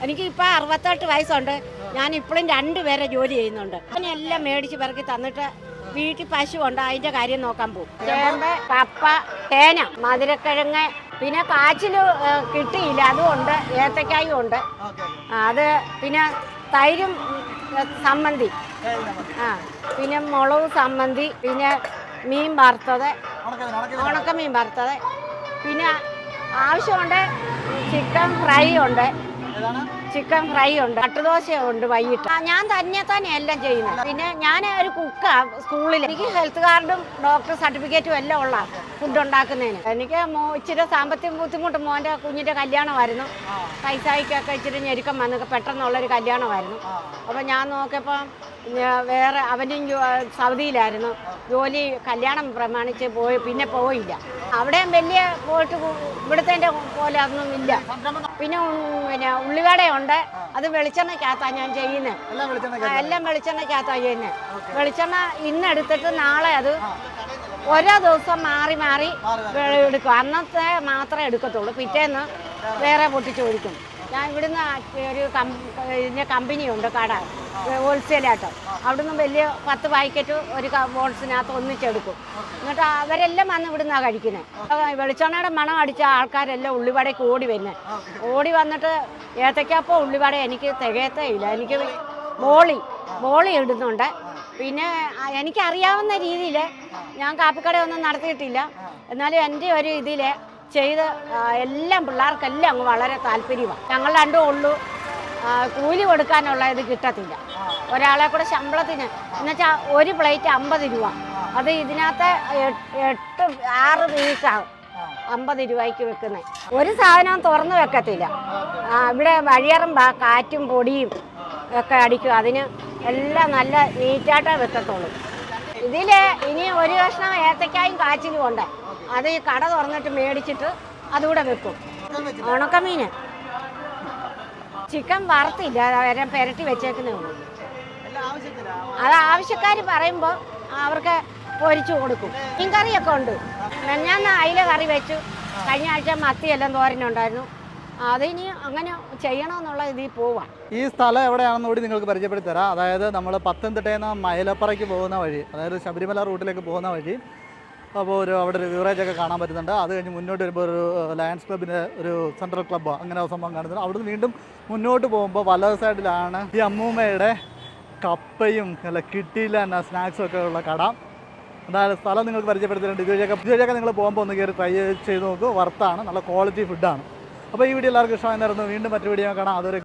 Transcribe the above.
എനിക്കിപ്പോൾ 68 വയസ്സുണ്ട്. ഞാൻ ഇപ്പോഴും 2 പേരെ ജോലി ചെയ്യുന്നുണ്ട്. അതിനെല്ലാം മേടിച്ച് പിറക്കി തന്നിട്ട് വീട്ടിൽ പശു ഉണ്ട്, അതിൻ്റെ കാര്യം നോക്കാൻ പോകും. ചേമ്പ്, കപ്പ, തേന, മധുരക്കിഴങ്ങ്, പിന്നെ കാച്ചിൽ കിട്ടിയില്ല, അതുകൊണ്ട് ഏത്തക്കായും ഉണ്ട്. അത് പിന്നെ തൈരും സമ്മന്തി, പിന്നെ മുളക് സമ്മന്തി, പിന്നെ മീൻ വറുത്തത്, ഉണക്കമീൻ വറുത്തത്, പിന്നെ ആവശ്യമുണ്ട് ചിക്കൻ ഫ്രൈ ഉണ്ട്, കട്ടുദോശയുണ്ട് വൈകിട്ട്. ഞാൻ തന്നെ എല്ലാം ചെയ്യുന്നത്. പിന്നെ ഞാൻ ഒരു കുക്കാണ് സ്കൂളിൽ. എനിക്ക് ഹെൽത്ത് കാർഡും ഡോക്ടർ സർട്ടിഫിക്കറ്റും എല്ലാം ഉള്ള ഫുഡ് ഉണ്ടാക്കുന്നതിന്. എനിക്ക് ഇച്ചിരി സാമ്പത്തിക ബുദ്ധിമുട്ട്, മോൻ്റെ കുഞ്ഞിൻ്റെ കല്യാണമായിരുന്നു. പൈസയ്ക്കൊക്കെ ഇച്ചിരി ഞെരുക്കം വന്നു, പെട്ടെന്നുള്ളൊരു കല്യാണമായിരുന്നു. അപ്പോൾ ഞാൻ നോക്കിയപ്പോൾ വേറെ അവനും സൗദിയിലായിരുന്നു ജോലി, കല്യാണം പ്രമാണിച്ച് പിന്നെ പോയില്ല. അവിടെയും വലിയ പോയിട്ട് ഇവിടുത്തെ പോലെ ഒന്നും ഇല്ല. പിന്നെ ഉള്ളിവടയുണ്ട്, അത് വെളിച്ചെണ്ണയ്ക്കകത്താണ് ഞാൻ ചെയ്യുന്നത്. എല്ലാം വെളിച്ചെണ്ണയ്ക്കകത്താണ് ചെയ്യുന്നത്. വെളിച്ചെണ്ണ ഇന്നെടുത്തിട്ട് നാളെ അത് ഓരോ ദിവസം മാറി മാറി എടുക്കും. അന്നത്തെ മാത്രമേ എടുക്കത്തുള്ളൂ, പിറ്റേന്ന് വേറെ പൊട്ടിച്ച് ഒഴിക്കും. ഞാൻ ഇവിടുന്ന് ഒരു കമ്പനിയുണ്ട്, കട ഹോൾസെയിലായിട്ട്. അവിടുന്ന് വലിയ 10 പാക്കറ്റ് ഒരു ബോൾസിനകത്ത് ഒന്നിച്ചെടുക്കും. എന്നിട്ട് അവരെല്ലാം വന്ന് ഇവിടുന്നാണ് കഴിക്കുന്നത്. വെളിച്ചെണ്ണയുടെ മണം അടിച്ച ആൾക്കാരെല്ലാം ഉള്ളിവടയ്ക്ക് ഓടി വരുന്നത്. ഓടി വന്നിട്ട് ഏത്തയ്ക്കാപ്പോ ഉള്ളിവട എനിക്ക് തികയത്തേ ഇല്ല. എനിക്ക് ബോളി ഇടുന്നുണ്ട്. പിന്നെ എനിക്കറിയാവുന്ന രീതിയിൽ ഞാൻ കാപ്പിക്കടയൊന്നും നടത്തിയിട്ടില്ല. എന്നാലും എൻ്റെ ഒരു ഇതിൽ ചെയ്ത് എല്ലാം പിള്ളേർക്കെല്ലാം അങ്ങ് വളരെ താല്പര്യമാണ്. ഞങ്ങൾ രണ്ടും ഉള്ളൂ, കൂലി കൊടുക്കാനുള്ള ഇത് കിട്ടത്തില്ല. ഒരാളെ കൂടെ ശമ്പളത്തിന് എന്നുവെച്ചാൽ ഒരു പ്ലേറ്റ് 50 രൂപ. അത് ഇതിനകത്ത് 6 പീസാകും 50 രൂപയ്ക്ക് വെക്കുന്നത്. ഒരു സാധനവും തുറന്ന് വെക്കത്തില്ല. ഇവിടെ വഴിയറുമ്പോൾ കാറ്റും പൊടിയും ഒക്കെ അടിക്കും. അതിന് എല്ലാം നല്ല നീറ്റായിട്ടേ വെക്കത്തുള്ളൂ. ഇതിൽ ഇനി ഒരു കഷ്ണം ഏത്തക്കായും കാച്ചിലും ഉണ്ട്. അത് ഈ കട തുറന്നിട്ട് മേടിച്ചിട്ട് അതുകൂടെ വെക്കും. ഉണക്കമീൻ, ചിക്കൻ വറുത്തില്ല, വരെ പുരട്ടി വെച്ചേക്കുന്നേ ഉള്ളൂ. അത് ആവശ്യക്കാർ പറയുമ്പോൾ അവർക്ക് പൊരിച്ചു കൊടുക്കും. മീൻ കറിയൊക്കെ ഉണ്ട്. ഞാൻ അയില കറി വെച്ചു. കഴിഞ്ഞ ആഴ്ച മത്തിയെല്ലാം തോരനുണ്ടായിരുന്നു. അതിനി അങ്ങനെ ചെയ്യണമെന്നുള്ള ഇതിൽ പോവാം. ഈ സ്ഥലം എവിടെയാണെന്ന് കൂടി നിങ്ങൾക്ക് പരിചയപ്പെടുത്തി തരാം. അതായത് നമ്മൾ പത്തനംതിട്ടയിൽ നിന്ന് മൈലപ്പറയ്ക്ക് പോകുന്ന വഴി, അതായത് ശബരിമല റൂട്ടിലേക്ക് പോകുന്ന വഴി. അപ്പോൾ അവിടെ ഒരു ബിവറേജൊക്കെ കാണാൻ പറ്റുന്നുണ്ട്. അത് കഴിഞ്ഞ് മുന്നോട്ട് വരുമ്പോൾ ഒരു ലയൺസ് ക്ലബിൻ്റെ ഒരു സെൻട്രൽ ക്ലബ്ബോ അങ്ങനെ സംഭവം കാണുന്നുണ്ട്. അവിടുന്ന് വീണ്ടും മുന്നോട്ട് പോകുമ്പോൾ വലത് സൈഡിലാണ് ഈ അമ്മൂമ്മയുടെ കപ്പയും അല്ല കിട്ടിയില്ല എന്ന സ്നാക്സും ഒക്കെ ഉള്ള കട. അതായത് സ്ഥലം നിങ്ങൾക്ക് പരിചയപ്പെടുത്തിയിട്ടുണ്ട്. ഇതുവഴിയൊക്കെ നിങ്ങൾ പോകുമ്പോൾ ഒന്ന് കയറി ട്രൈ ചെയ്ത് നോക്കൂ. വർത്താണ്, നല്ല ക്വാളിറ്റി ഫുഡാണ്. അപ്പോൾ ഈ വീഡിയോ എല്ലാവർക്കും ഇഷ്ടമായിരുന്നു. വീണ്ടും മറ്റു വീഡിയോ കാണാം. അതൊരു